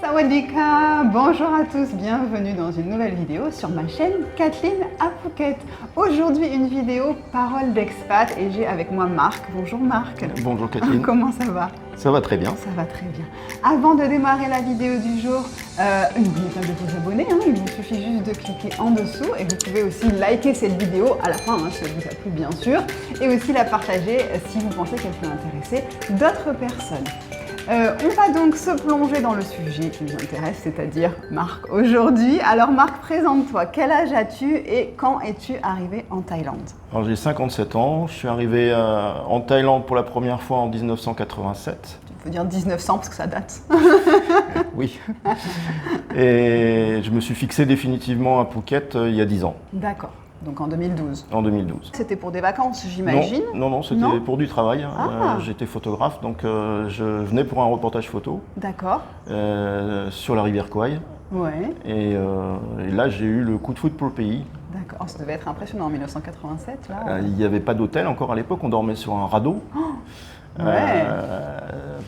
Sawadika, bonjour à tous, bienvenue dans une nouvelle vidéo sur ma chaîne Kathleen à Phuket. Aujourd'hui une vidéo parole d'expat et j'ai avec moi Marc. Bonjour Marc. Bonjour Kathleen. Comment ça va? Ça va très bien. Ça va très bien. Avant de démarrer la vidéo du jour, n'oubliez pas de vous abonner, il vous suffit juste de cliquer en dessous et vous pouvez aussi liker cette vidéo à la fin si elle vous a plu bien sûr et aussi la partager si vous pensez qu'elle peut intéresser d'autres personnes. On va donc se plonger dans le sujet qui nous intéresse, c'est-à-dire Marc aujourd'hui. Alors Marc, présente-toi, quel âge as-tu et quand es-tu arrivé en Thaïlande? Alors j'ai 57 ans, je suis arrivé en Thaïlande pour la première fois en 1987. Il faut dire 1900 parce que ça date. Oui. Et je me suis fixé définitivement à Phuket il y a 10 ans. D'accord. Donc en 2012. En 2012. C'était pour des vacances, j'imagine? Non, c'était pour du travail. J'étais photographe, donc je venais pour un reportage photo. D'accord. Sur la rivière Kouai. Ouais. Et là, j'ai eu le coup de foudre pour le pays. D'accord. Oh, ça devait être impressionnant en 1987, là. Il n'y avait pas d'hôtel encore à l'époque, on dormait sur un radeau. Ouais.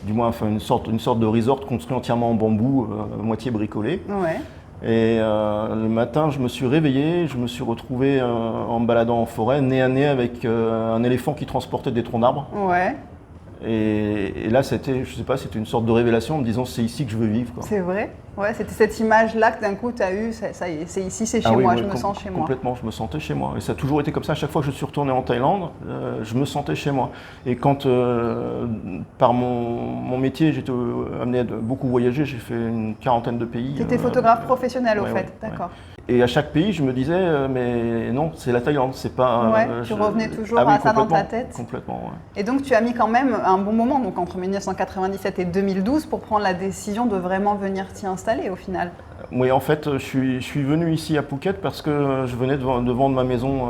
Du moins, enfin, une sorte de resort construit entièrement en bambou, moitié bricolé. Ouais. Et le matin, je me suis réveillé, je me suis retrouvé en me baladant en forêt, nez à nez avec un éléphant qui transportait des troncs d'arbres. Ouais. Et là, c'était, je sais pas, c'était une sorte de révélation en me disant c'est ici que je veux vivre, quoi. C'est vrai? Ouais, c'était cette image-là que d'un coup tu as eu, ça y est, c'est ici, c'est chez moi, je me sens chez moi. Complètement, je me sentais chez moi. Et ça a toujours été comme ça. À chaque fois que je suis retourné en Thaïlande, je me sentais chez moi. Et quand, par mon métier, j'étais amené à beaucoup voyager, j'ai fait une quarantaine de pays. Tu étais photographe professionnel au fait, d'accord. Ouais. Et à chaque pays, je me disais, mais non, c'est la Thaïlande, c'est pas... Ouais, tu revenais toujours à ça dans ta tête. Complètement, ouais. Et donc tu as mis quand même un bon moment, donc entre 1997 et 2012, pour prendre la décision de vraiment venir t'y installer au final. Oui, en fait, je suis venu ici à Phuket parce que je venais de vendre ma maison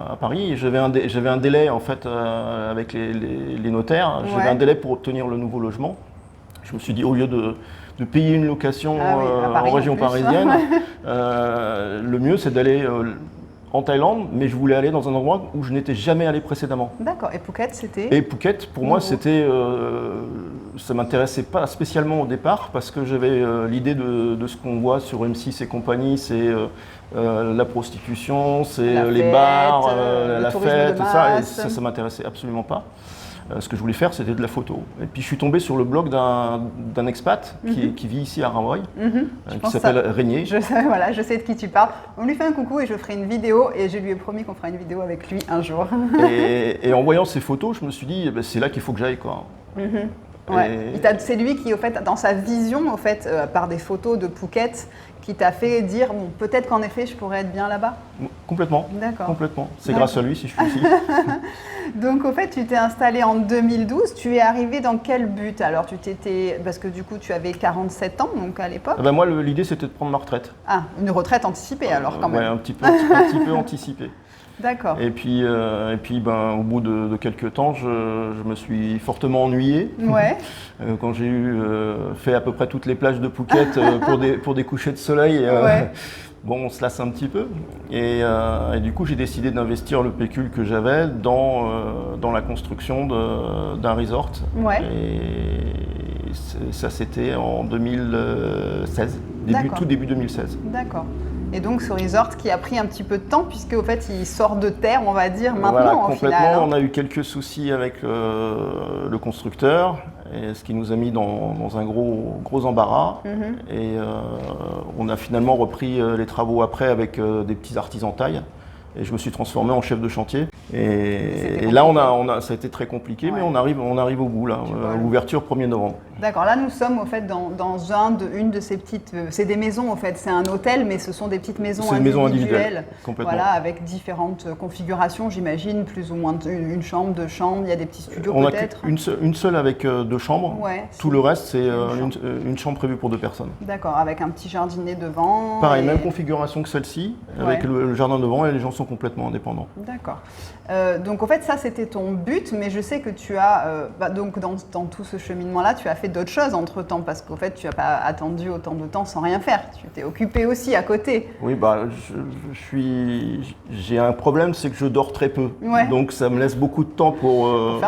à Paris et j'avais un délai en fait avec les notaires. J'avais un délai pour obtenir le nouveau logement. Je me suis dit, au lieu de payer une location en région parisienne, le mieux c'est d'aller en Thaïlande, mais je voulais aller dans un endroit où je n'étais jamais allé précédemment. D'accord, et Phuket c'était? Et Phuket, pour moi, c'était, ça m'intéressait pas spécialement au départ, parce que j'avais l'idée de ce qu'on voit sur M6 et compagnie, c'est la prostitution, c'est les bars, la fête, tout ça, et ça m'intéressait absolument pas. Ce que je voulais faire, c'était de la photo. Et puis je suis tombé sur le blog d'un expat qui vit ici à Rawai, qui s'appelle Régnier. Je sais de qui tu parles. On lui fait un coucou et je ferai une vidéo et je lui ai promis qu'on fera une vidéo avec lui un jour. Et en voyant ces photos, je me suis dit, eh ben, c'est là qu'il faut que j'aille, quoi. Ouais. C'est lui qui, au fait, dans sa vision, au fait, par des photos de Phuket, qui t'a fait dire, bon, peut-être qu'en effet, je pourrais être bien là-bas? Complètement. D'accord. Complètement. C'est grâce à lui si je suis ici. Donc, au fait, tu t'es installé en 2012. Tu es arrivé dans quel but? Alors, parce que du coup, tu avais 47 ans, donc à l'époque. Ben moi, l'idée, c'était de prendre ma retraite. Ah, une retraite anticipée alors quand même. Oui, un petit peu anticipée. D'accord. Et puis au bout de quelques temps, je me suis fortement ennuyé. Ouais. Quand j'ai fait à peu près toutes les plages de Phuket pour des couchers de soleil, bon, on se lasse un petit peu. Et du coup, j'ai décidé d'investir le pécule que j'avais dans la construction d'un resort. Ouais. Et ça, c'était en 2016, tout début 2016. D'accord. Et donc ce resort qui a pris un petit peu de temps puisque au fait il sort de terre, on va dire maintenant. Voilà, complètement. Au final, on a eu quelques soucis avec le constructeur, et ce qui nous a mis dans un gros embarras. Et on a finalement repris les travaux après avec des petits artisans taille. Et je me suis transformé en chef de chantier. Et là, ça a été très compliqué, mais on arrive au bout, là. Ouverture 1er novembre. D'accord, là nous sommes au fait dans une de ces petites... c'est des maisons au fait, c'est un hôtel, mais ce sont des petites maisons individuelles. Complètement. Voilà, avec différentes configurations, j'imagine, plus ou moins une chambre, 2 chambres, il y a des petits studios peut-être. On a une seule avec 2 chambres. Ouais, tout le reste, c'est une chambre prévue pour 2 personnes. D'accord, avec un petit jardinet devant. Pareil, même configuration que celle-ci, avec le jardin devant, et les gens sont complètement indépendants. D'accord. Donc en fait, ça c'était ton but, mais je sais que tu as, donc dans tout ce cheminement-là, tu as fait d'autres choses entre-temps, parce qu'en fait, tu n'as pas attendu autant de temps sans rien faire. Tu t'es occupé aussi à côté. Oui, j'ai un problème, c'est que je dors très peu. Ouais. Donc ça me laisse beaucoup de temps pour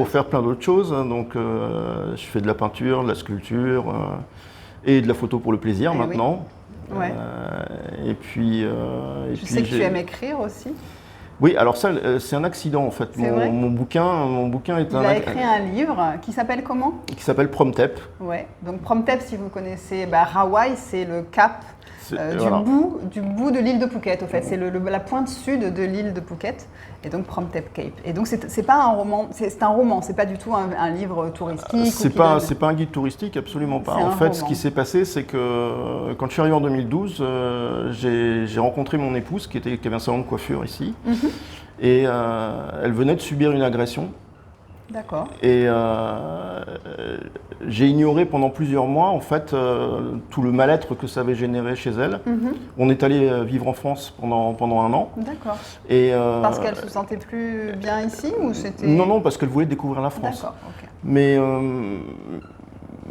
faire plein d'autres choses. Donc je fais de la peinture, de la sculpture. Et de la photo pour le plaisir maintenant. Oui. Ouais. Je sais que tu aimes écrire aussi. Oui, alors ça, c'est un accident en fait. Mon bouquin est Il a écrit un livre qui s'appelle comment? Qui s'appelle Promthep. Ouais. Donc Promthep, si vous connaissez, Hawaï, c'est le cap du bout de l'île de Phuket. Au fait, c'est la pointe sud de l'île de Phuket. Et donc Promthep Cape. Et donc c'est pas un roman, c'est un roman. C'est pas du tout un livre touristique. C'est pas un guide touristique, absolument pas. En fait, ce qui s'est passé, c'est que quand je suis arrivé en 2012, j'ai rencontré mon épouse qui avait un salon de coiffure ici. Et elle venait de subir une agression. D'accord. Et j'ai ignoré pendant plusieurs mois en fait tout le mal-être que ça avait généré chez elle. On est allé vivre en France pendant un an. D'accord. Et parce qu'elle se sentait plus bien ici ou c'était... Non, parce qu'elle voulait découvrir la France. D'accord, ok.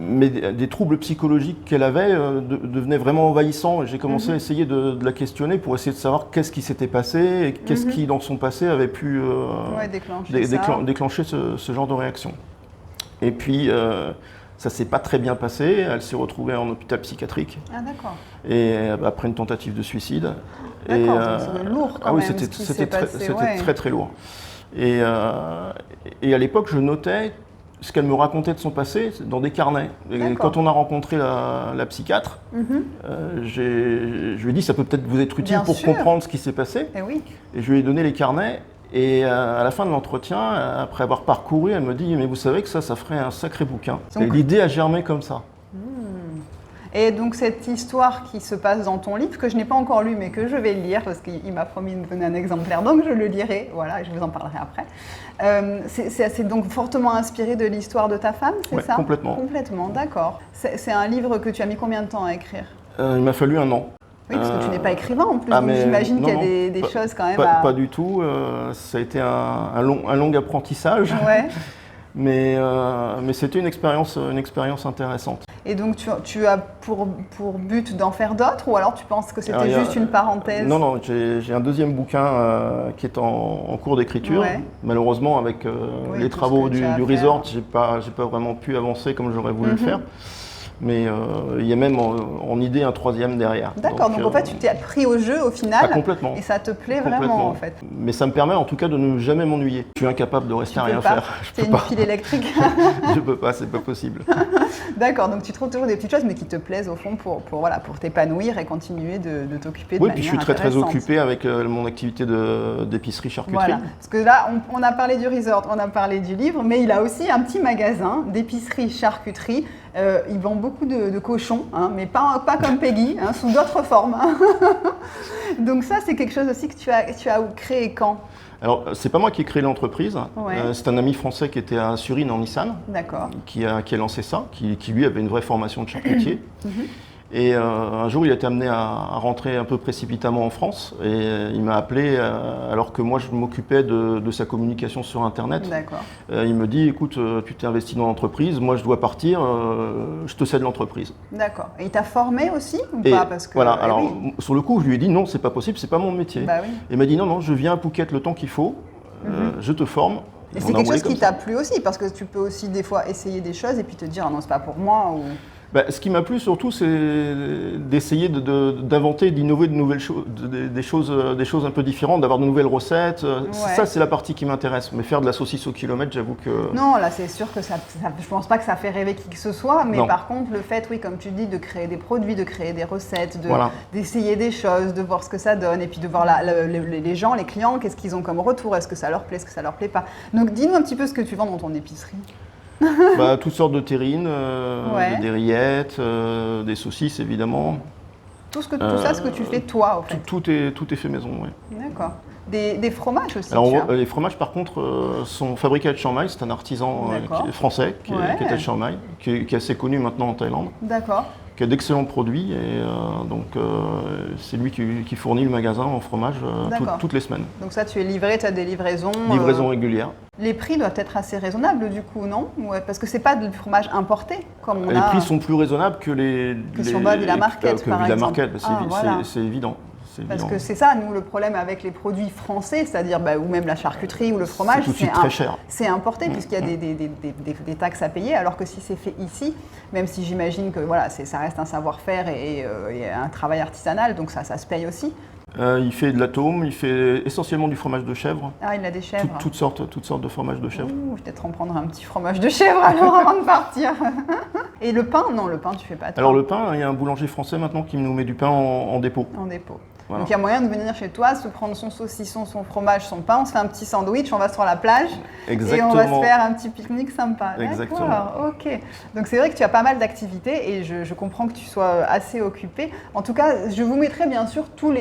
Mais des troubles psychologiques qu'elle avait devenaient vraiment envahissants. Et j'ai commencé à essayer de la questionner pour essayer de savoir qu'est-ce qui s'était passé et qu'est-ce qui, dans son passé, avait pu déclencher ce genre de réaction. Et puis, ça ne s'est pas très bien passé. Elle s'est retrouvée en hôpital psychiatrique. Ah, d'accord. Et après une tentative de suicide. D'accord, c'est lourd quand même. Ah oui, c'était très très lourd. Et à l'époque, je notais ce qu'elle me racontait de son passé dans des carnets. Et quand on a rencontré la psychiatre, je lui ai dit ça peut peut-être vous être utile pour comprendre ce qui s'est passé. Et je lui ai donné les carnets. Et à la fin de l'entretien, après avoir parcouru, elle me dit mais vous savez que ça ferait un sacré bouquin. Et l'idée a germé comme ça. Et donc cette histoire qui se passe dans ton livre, que je n'ai pas encore lu mais que je vais lire parce qu'il m'a promis de me donner un exemplaire, donc je le lirai, voilà, je vous en parlerai après. C'est donc fortement inspiré de l'histoire de ta femme, c'est ça? Complètement. Complètement, d'accord. C'est un livre que tu as mis combien de temps à écrire? Il m'a fallu un an. Oui, parce que tu n'es pas écrivain en plus, donc j'imagine qu'il y a des choses quand même Pas du tout, ça a été un long apprentissage. Ouais. Mais c'était une expérience intéressante. Et donc tu as pour but d'en faire d'autres ou alors tu penses que c'était juste une parenthèse? Non, j'ai un deuxième bouquin qui est en cours d'écriture. Ouais. Malheureusement, avec les travaux du resort, j'ai pas vraiment pu avancer comme j'aurais voulu le faire. Mais il y a même en idée un troisième derrière. D'accord, donc en fait tu t'es pris au jeu au final. Complètement. Et ça te plaît vraiment en fait. Mais ça me permet en tout cas de ne jamais m'ennuyer. Je suis incapable de rester à rien faire. Tu es une pile électrique. Je peux pas, c'est pas possible. D'accord, donc tu trouves toujours des petites choses mais qui te plaisent au fond pour t'épanouir et continuer de t'occuper de manière puis je suis très occupé avec mon activité d'épicerie charcuterie. Voilà, parce que là on a parlé du resort, on a parlé du livre, mais il a aussi un petit magasin d'épicerie charcuterie. Ils vendent beaucoup de cochons, mais pas comme Peggy, sous d'autres formes. Donc ça, c'est quelque chose aussi que tu as créé quand? Alors, c'est pas moi qui ai créé l'entreprise. C'est un ami français qui était à Surine en Nissan, qui a lancé ça, qui lui avait une vraie formation de charcutier. Et un jour, il a été amené à rentrer un peu précipitamment en France et il m'a appelé alors que moi je m'occupais de sa communication sur Internet. Il me dit écoute, tu t'es investi dans l'entreprise, moi je dois partir, je te cède l'entreprise. D'accord. Et il t'a formé aussi ou pas parce que, voilà, alors sur le coup je lui ai dit non, c'est pas possible, c'est pas mon métier. Il m'a dit non, je viens à Phuket le temps qu'il faut, je te forme. Et c'est quelque chose qui t'a plu aussi parce que tu peux aussi des fois essayer des choses et puis te dire ah non, c'est pas pour moi ou... Ce qui m'a plu surtout, c'est d'essayer d'inventer, d'innover de nouvelles choses, des choses un peu différentes, d'avoir de nouvelles recettes. Ça, c'est la partie qui m'intéresse. Mais faire de la saucisse au kilomètre, j'avoue que... Non, là, c'est sûr que je pense pas que ça fait rêver qui que ce soit. Mais par contre, le fait, oui, comme tu dis, de créer des produits, de créer des recettes, d'essayer des choses, de voir ce que ça donne, et puis de voir les gens, les clients, qu'est-ce qu'ils ont comme retour, est-ce que ça leur plaît, est-ce que ça leur plaît pas. Donc, dis-nous un petit peu ce que tu vends dans ton épicerie. Toutes sortes de terrines, des rillettes, des saucisses évidemment. Tout ça, ce que tu fais toi, en fait. Tout est fait maison, oui. D'accord. Des fromages aussi. Alors, les fromages, par contre, sont fabriqués à Chiang Mai. C'est un artisan français qui est à Chiang Mai, qui est assez connu maintenant en Thaïlande. D'accord. Qui a d'excellents produits et c'est lui qui fournit le magasin en fromage toutes les semaines. Donc ça, tu es livré, tu as des livraisons Livraison régulière. Les prix doivent être assez raisonnables du coup, non? Parce que c'est pas du fromage importé comme on a... Les prix sont plus raisonnables que sur Villa Market, par exemple. C'est évident. c'est Parce évident. que c'est ça, nous, le problème avec les produits français, c'est-à-dire ou même la charcuterie ou le fromage, C'est tout de suite très cher. c'est importé puisqu'il y a des taxes à payer, alors que si c'est fait ici, même si j'imagine que voilà, ça reste un savoir-faire et un travail artisanal, donc ça se paye aussi. Il fait de l'atome, il fait essentiellement du fromage de chèvre. Ah, il a des chèvres. Toutes sortes de fromages de chèvre. Ouh, je vais peut-être en prendre un petit fromage de chèvre alors avant de partir. Et le pain, non, le pain, tu fais pas. Alors le pain, il y a un boulanger français maintenant qui nous met du pain en dépôt. En dépôt. Voilà. Donc il y a moyen de venir chez toi, se prendre son saucisson, son fromage, son pain, on se fait un petit sandwich, on va sur la plage Exactement. et on va se faire un petit pique-nique sympa. Exactement. D'accord, ok. Donc c'est vrai que tu as pas mal d'activités et je comprends que tu sois assez occupé. En tout cas, je vous mettrai bien sûr tous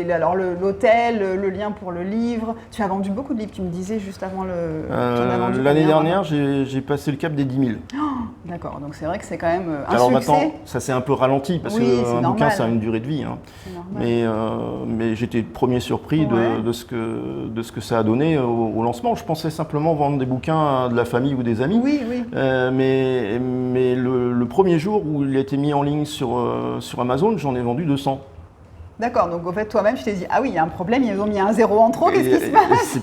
alors l'hôtel, le lien pour le livre. Tu as vendu beaucoup de livres, tu me disais juste avant le. L'année dernière, j'ai passé le cap des 10 000. D'accord, donc c'est vrai que c'est quand même un Alors succès. maintenant, ça s'est un peu ralenti parce Oui, c'est qu'un normal. bouquin, ça a une durée de vie. Hein. C'est normal. Mais j'étais le premier surpris Ouais. de ce que ça a donné au lancement. Je pensais simplement vendre des bouquins à de la famille ou des amis. Oui, oui. Mais le premier jour où il a été mis en ligne sur Amazon, j'en ai vendu 200. D'accord, donc au fait toi-même tu t'es dit, ah oui, il y a un problème, ils ont mis un zéro en trop, qu'est-ce qui se passe?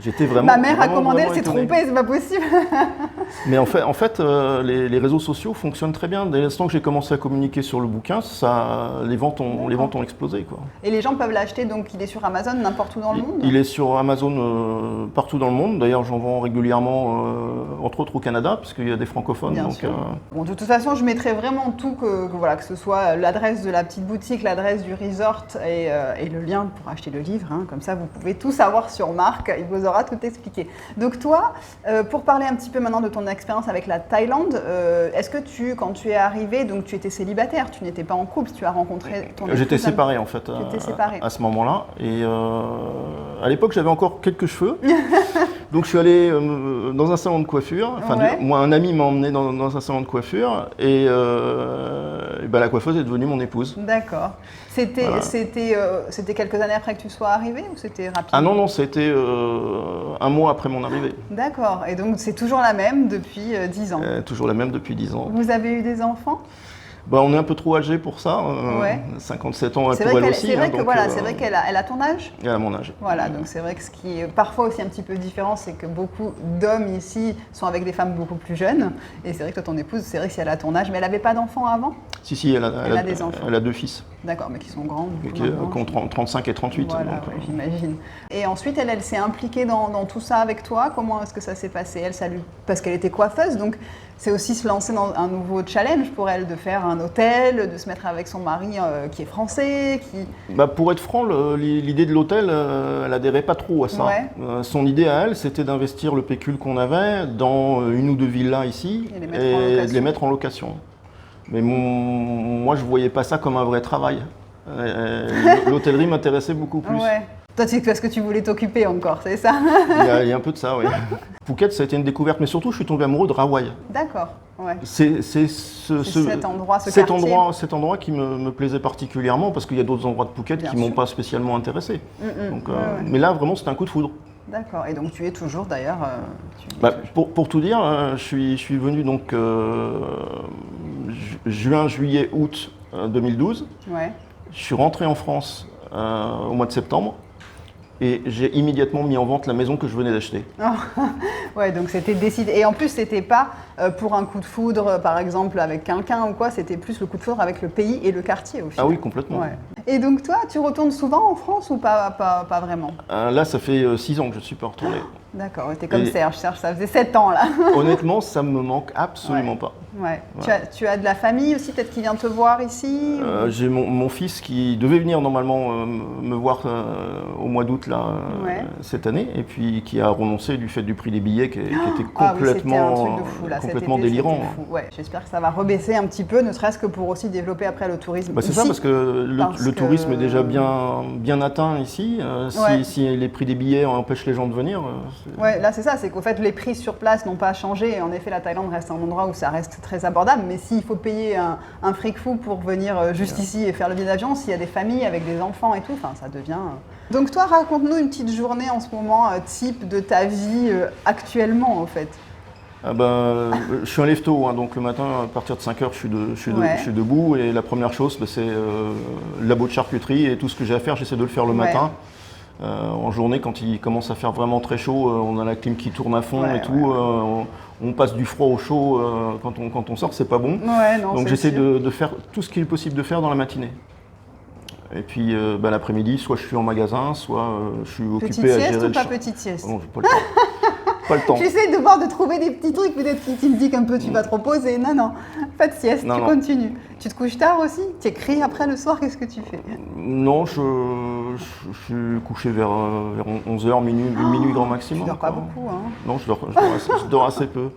J'étais vraiment. Ma mère a vraiment, commandé, elle vraiment s'est étonné. trompée, c'est pas possible. Mais en fait, les réseaux sociaux fonctionnent très bien. Dès l'instant que j'ai commencé à communiquer sur le bouquin, les ventes ont explosé, quoi. Et les gens peuvent l'acheter, donc il est sur Amazon n'importe où dans le monde? Il est sur Amazon partout dans le monde. D'ailleurs, j'en vends régulièrement, entre autres au Canada, parce qu'il y a des francophones. Bien donc, sûr. Bon, de toute façon, je mettrai vraiment tout, que ce soit l'adresse de la petite boutique, l'adresse du resort et le lien pour acheter le livre. Hein. Comme ça, vous pouvez tout savoir sur Marc, il vous aura tout expliqué. Donc toi, pour parler un petit peu maintenant de ton expérience avec la Thaïlande, est-ce que quand tu es arrivé, donc tu étais célibataire, tu n'étais pas en couple, tu as rencontré ton épouse? J'étais séparé en fait à ce moment-là. Et à l'époque, j'avais encore quelques cheveux. Donc je suis allé dans un salon de coiffure. Enfin, Ouais. moi, un ami m'a emmené dans un salon de coiffure. Et la coiffeuse est devenue mon épouse. D'accord. C'était quelques années après que tu sois arrivé ou c'était rapide? Ah non, c'était un mois après mon arrivée. D'accord. Et donc c'est toujours la même depuis 10 ans. Toujours la même depuis 10 ans. Vous avez eu des enfants? On est un peu trop âgé pour ça. Ouais. 57 ans C'est pour vrai elle qu'elle aussi. c'est vrai hein, que donc, voilà, c'est vrai qu'elle a ton âge. elle a mon âge. Voilà, donc c'est vrai que ce qui est parfois aussi un petit peu différent, c'est que beaucoup d'hommes ici sont avec des femmes beaucoup plus jeunes. Et c'est vrai que toi, ton épouse, c'est vrai que si elle a ton âge, mais elle n'avait pas d'enfants avant? Si, elle a des enfants. Elle a 2 fils, D'accord, mais qui sont grands. du coup, qui maintenant, ont 35 et 38. Voilà, donc, ouais, j'imagine. Et ensuite, elle s'est impliquée dans tout ça avec toi. Comment est-ce que ça s'est passé? Parce qu'elle était coiffeuse, donc c'est aussi se lancer dans un nouveau challenge pour elle, de faire un hôtel, de se mettre avec son mari qui est français, pour être franc, l'idée de l'hôtel, elle adhérait pas trop à ça. Ouais. Son idée à elle, c'était d'investir le pécule qu'on avait dans une ou deux villas ici Et les mettre en location. de les mettre en location. Mais moi, je voyais pas ça comme un vrai travail. L'hôtellerie m'intéressait beaucoup plus. Ouais. Toi, c'est parce que tu voulais t'occuper encore, c'est ça? Il y a un peu de ça, oui. Phuket, ça a été une découverte, mais surtout, je suis tombé amoureux de Rawai. D'accord, ouais. C'est cet endroit, ce quartier. cet endroit qui me plaisait particulièrement, parce qu'il y a d'autres endroits de Phuket Bien qui m'ont sûr. pas spécialement intéressé. Donc, ouais. Mais là, vraiment, c'était un coup de foudre. D'accord, et donc tu es toujours d'ailleurs... Pour tout dire, je suis venu donc juin, juillet, août 2012. Ouais. Je suis rentré en France au mois de septembre et j'ai immédiatement mis en vente la maison que je venais d'acheter. Ouais, donc c'était décidé. Et en plus, c'était pas pour un coup de foudre, par exemple, avec quelqu'un ou quoi, c'était plus le coup de foudre avec le pays et le quartier au final. Ah oui, complètement. Ouais. Et donc toi, tu retournes souvent en France ou pas vraiment? Là, ça fait 6 ans que je ne suis pas retourné. D'accord, t'es comme Et- Serge, ça faisait 7 ans là. Honnêtement, ça me manque absolument Ouais. pas. Ouais. Voilà. Tu as de la famille aussi, peut-être qui vient te voir ici? J'ai mon fils qui devait venir normalement me voir au mois d'août là, Ouais. cette année, et puis qui a renoncé du fait du prix des billets qui était Ah oui, c'était complètement, un truc de fou, là. Cet complètement été, délirant. c'était fou. Ouais, j'espère que ça va rebaisser un petit peu, ne serait-ce que pour aussi développer après le tourisme. C'est ici. ça, parce que le que- tourisme est déjà bien atteint ici. Ouais. Si les prix des billets empêchent les gens de venir, Ouais, là c'est ça, c'est qu'au fait les prix sur place n'ont pas changé. Et en effet, la Thaïlande reste un endroit où ça reste très abordable. Mais s'il faut payer un fric fou pour venir juste ici et faire le billet d'avion, s'il y a des familles avec des enfants et tout, enfin ça devient. Donc toi, raconte-nous une petite journée en ce moment type de ta vie actuellement en fait. Je suis un lève-tôt, hein, donc le matin, à partir de 5 heures, je suis debout. Et la première chose, c'est le labo de charcuterie. Et tout ce que j'ai à faire, j'essaie de le faire le matin. En journée, quand il commence à faire vraiment très chaud, on a la clim qui tourne à fond et tout. On passe du froid au chaud quand on sort, c'est pas bon. Donc j'essaie de faire tout ce qu'il est possible de faire dans la matinée. Et puis l'après-midi, soit je suis en magasin, soit je suis occupé à gérer le champ. Petite sieste ou pas petite sieste? Non, j'ai pas le temps. Pas le temps. J'essaie de trouver des petits trucs, peut-être qui me dit qu'un peu tu vas te reposer. Non, pas de sieste, tu continues. Tu te couches tard aussi? Tu écris après le soir, qu'est-ce que tu fais? Non, je suis couché vers 11h, minuit grand maximum. Tu dors pas beaucoup, hein? Non, je dors assez peu.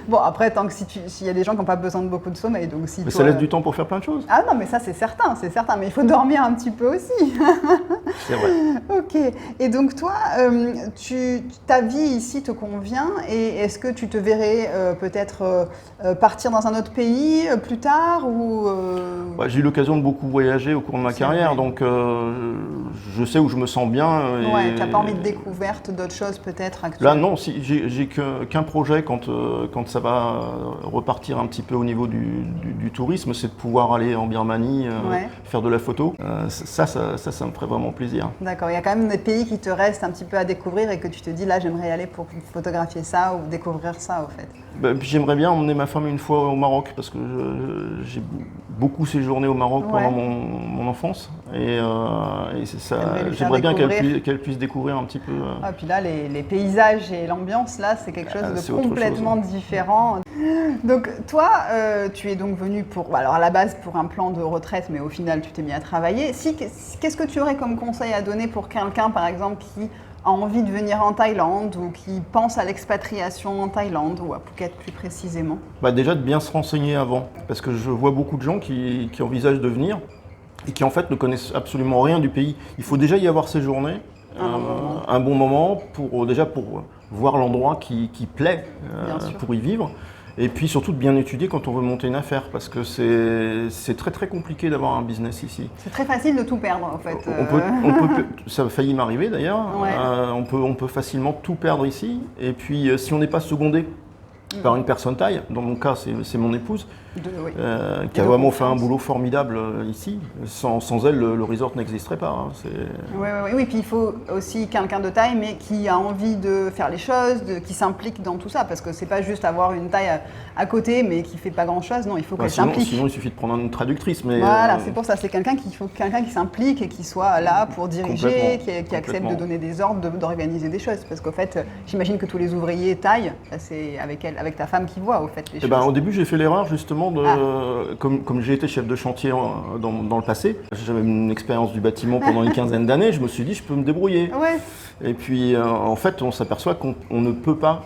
Bon, après, tant que s'il y a des gens qui n'ont pas besoin de beaucoup de sommeil, donc si mais ça laisse du temps pour faire plein de choses. Ah non, mais ça c'est certain, mais il faut dormir un petit peu aussi. C'est vrai. Ok, et donc toi, ta vie ici te convient, et est-ce que tu te verrais peut-être partir dans un autre pays plus tard ou j'ai eu l'occasion de beaucoup voyager au cours de ma carrière, donc je sais où je me sens bien. Ouais, tu n'as pas envie de découverte d'autres choses peut-être actuellement? Là non, j'ai qu'un projet quand ça va repartir un petit peu au niveau du tourisme, c'est de pouvoir aller en Birmanie, faire de la photo. Ça me ferait vraiment plaisir. D'accord, il y a quand même des pays qui te restent un petit peu à découvrir et que tu te dis là j'aimerais y aller pour photographier ça ou découvrir ça au fait. J'aimerais bien emmener ma femme une fois au Maroc parce que j'ai beaucoup séjourné au Maroc pendant mon enfance et j'aimerais bien qu'elle puisse découvrir un petit peu. Ah, puis là les paysages et l'ambiance là c'est quelque chose de complètement différent. Donc toi tu es donc venu alors à la base pour un plan de retraite mais au final tu t'es mis à travailler. Qu'est-ce que tu aurais comme conseil à donner pour quelqu'un par exemple qui a envie de venir en Thaïlande ou qui pense à l'expatriation en Thaïlande ou à Phuket plus précisément? Déjà de bien se renseigner avant, parce que je vois beaucoup de gens qui envisagent de venir et qui en fait ne connaissent absolument rien du pays. Il faut déjà y avoir séjourné un bon moment pour voir l'endroit qui plaît pour y vivre. Et puis surtout de bien étudier quand on veut monter une affaire, parce que c'est très très compliqué d'avoir un business ici. C'est très facile de tout perdre en fait. Ça a failli m'arriver d'ailleurs, on peut facilement tout perdre ici. Et puis si on n'est pas secondé par une personne taille, dans mon cas c'est mon épouse, qui a vraiment fait un boulot formidable ici. Sans elle, le resort n'existerait pas. Hein. Oui, puis il faut aussi quelqu'un de taille, mais qui a envie de faire les choses, qui s'implique dans tout ça, parce que c'est pas juste avoir une taille à côté, mais qui fait pas grand-chose. Non, il faut qu'elle s'implique. Sinon, il suffit de prendre une traductrice. Mais voilà, c'est pour ça. C'est quelqu'un qui s'implique et qui soit là pour diriger, qui accepte de donner des ordres, d'organiser des choses. Parce qu'au fait, j'imagine que tous les ouvriers taillent. C'est avec ta femme qui voit, au fait, les choses. Au début, j'ai fait l'erreur justement comme j'ai été chef de chantier dans le passé, j'avais une expérience du bâtiment pendant une quinzaine d'années, je me suis dit je peux me débrouiller. Et puis en fait on s'aperçoit qu'on ne peut pas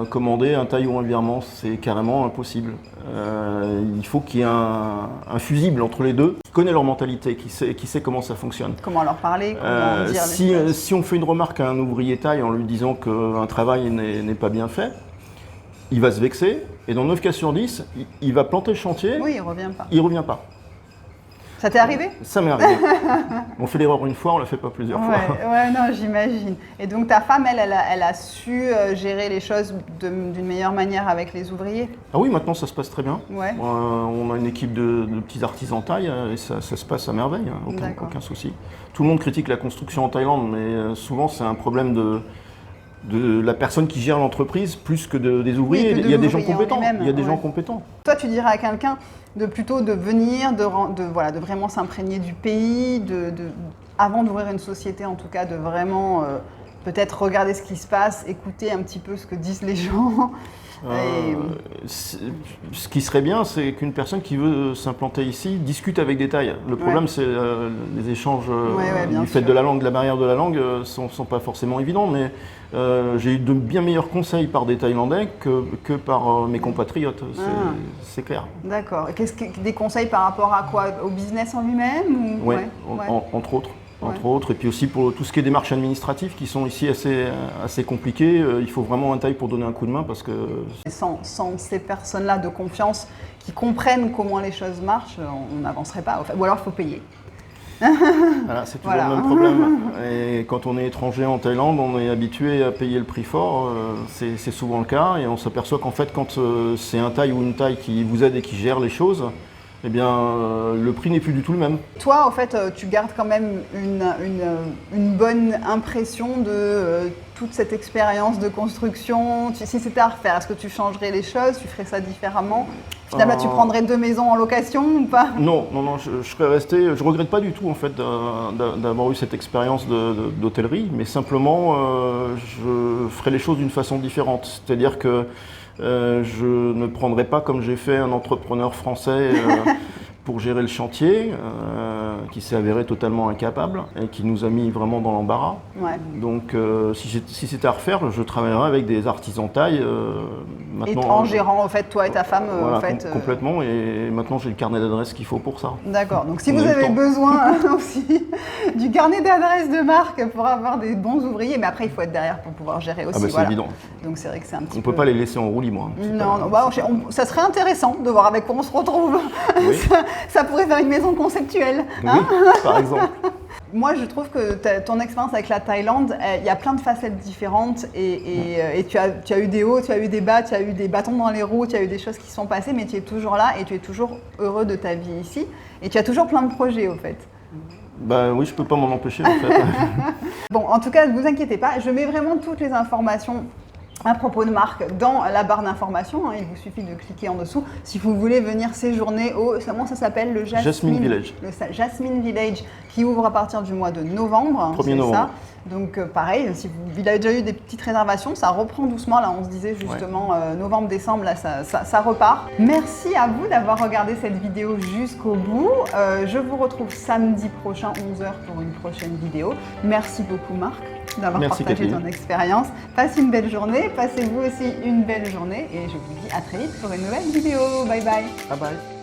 commander un taille ou un virement, c'est carrément impossible. Il faut qu'il y ait un fusible entre les deux, qui connaît leur mentalité, qui sait comment ça fonctionne. Comment leur parler, comment dire si on fait une remarque à un ouvrier taille en lui disant qu'un travail n'est pas bien fait, il va se vexer, et dans 9 cas sur 10, il va planter le chantier. Oui, il revient pas. Il revient pas. Ça t'est arrivé? Ça m'est arrivé. On fait l'erreur une fois, on la fait pas plusieurs fois. Non, j'imagine. Et donc ta femme, elle a su gérer les choses d'une meilleure manière avec les ouvriers? Ah oui, maintenant ça se passe très bien. On a une équipe de petits artisans taille et ça se passe à merveille, aucun souci. Tout le monde critique la construction en Thaïlande, mais souvent c'est un problème de la personne qui gère l'entreprise plus que des ouvriers. Il y a des gens compétents. Gens compétents. Toi, tu dirais à quelqu'un plutôt de venir, de vraiment s'imprégner du pays, avant d'ouvrir une société en tout cas, de vraiment peut-être regarder ce qui se passe, écouter un petit peu ce que disent les gens. Ce qui serait bien, c'est qu'une personne qui veut s'implanter ici discute avec des Thaïs. Le problème, c'est les échanges du fait de la langue, de la barrière de la langue, sont pas forcément évidents, mais j'ai eu de bien meilleurs conseils par des Thaïlandais que par mes compatriotes, c'est clair. D'accord. Des conseils par rapport à quoi? Au business en lui-même Oui, entre autres. Entre autres, et puis aussi pour tout ce qui est démarches administratives qui sont ici assez compliquées, il faut vraiment un Thaï pour donner un coup de main parce que... Sans ces personnes-là de confiance qui comprennent comment les choses marchent, on n'avancerait pas, ou alors il faut payer. Voilà, c'est toujours Voilà. le même problème. Et quand on est étranger en Thaïlande, on est habitué à payer le prix fort. C'est souvent le cas. Et on s'aperçoit qu'en fait, quand c'est un Thaï ou une Thaï qui vous aide et qui gère les choses, eh bien, le prix n'est plus du tout le même. Toi, en fait, tu gardes quand même une bonne impression de toute cette expérience de construction. Si c'était à refaire, est-ce que tu changerais les choses? Tu ferais ça différemment? Finalement, tu prendrais 2 maisons en location ou pas? Non, je serais resté. Je regrette pas du tout en fait d'avoir eu cette expérience d'hôtellerie, mais simplement je ferais les choses d'une façon différente. C'est-à-dire que je ne prendrai pas, comme j'ai fait, un entrepreneur français pour gérer le chantier, qui s'est avéré totalement incapable et qui nous a mis vraiment dans l'embarras. Ouais. Donc si c'était à refaire, je travaillerais avec des artisans thaïs. Et en gérant, en fait, toi et ta femme, voilà, en fait. complètement. Et maintenant, j'ai le carnet d'adresses qu'il faut pour ça. D'accord. Donc, si vous avez besoin aussi du carnet d'adresses de Marc pour avoir des bons ouvriers, mais après, il faut être derrière pour pouvoir gérer aussi. Ah bah, c'est évident. Donc, c'est vrai que c'est un petit peu. On ne peut pas les laisser en roue libre. Non, ça serait intéressant de voir avec quoi on se retrouve. Oui. Ça pourrait faire une maison conceptuelle. Oui, par exemple. Moi, je trouve que ton expérience avec la Thaïlande, il y a plein de facettes différentes et tu as eu des hauts, tu as eu des bas, tu as eu des bâtons dans les roues, tu as eu des choses qui sont passées, mais tu es toujours là et tu es toujours heureux de ta vie ici et tu as toujours plein de projets au fait. Ben oui, je peux pas m'en empêcher en fait. Bon, en tout cas, ne vous inquiétez pas, je mets vraiment toutes les informations à propos de Marc dans la barre d'informations. Il vous suffit de cliquer en dessous si vous voulez venir séjourner au, comment ça s'appelle, le Jasmine Village. Le Jasmine Village qui ouvre à partir du mois de novembre. 1er novembre. Ça. Donc pareil, si vous avez déjà eu des petites réservations, ça reprend doucement. Là, on se disait justement novembre, décembre, là, ça repart. Merci à vous d'avoir regardé cette vidéo jusqu'au bout. Je vous retrouve samedi prochain, 11h, pour une prochaine vidéo. Merci beaucoup, Marc, d'avoir partagé ton expérience. Passez une belle journée, passez vous aussi une belle journée et je vous dis à très vite pour une nouvelle vidéo. Bye bye. Bye bye.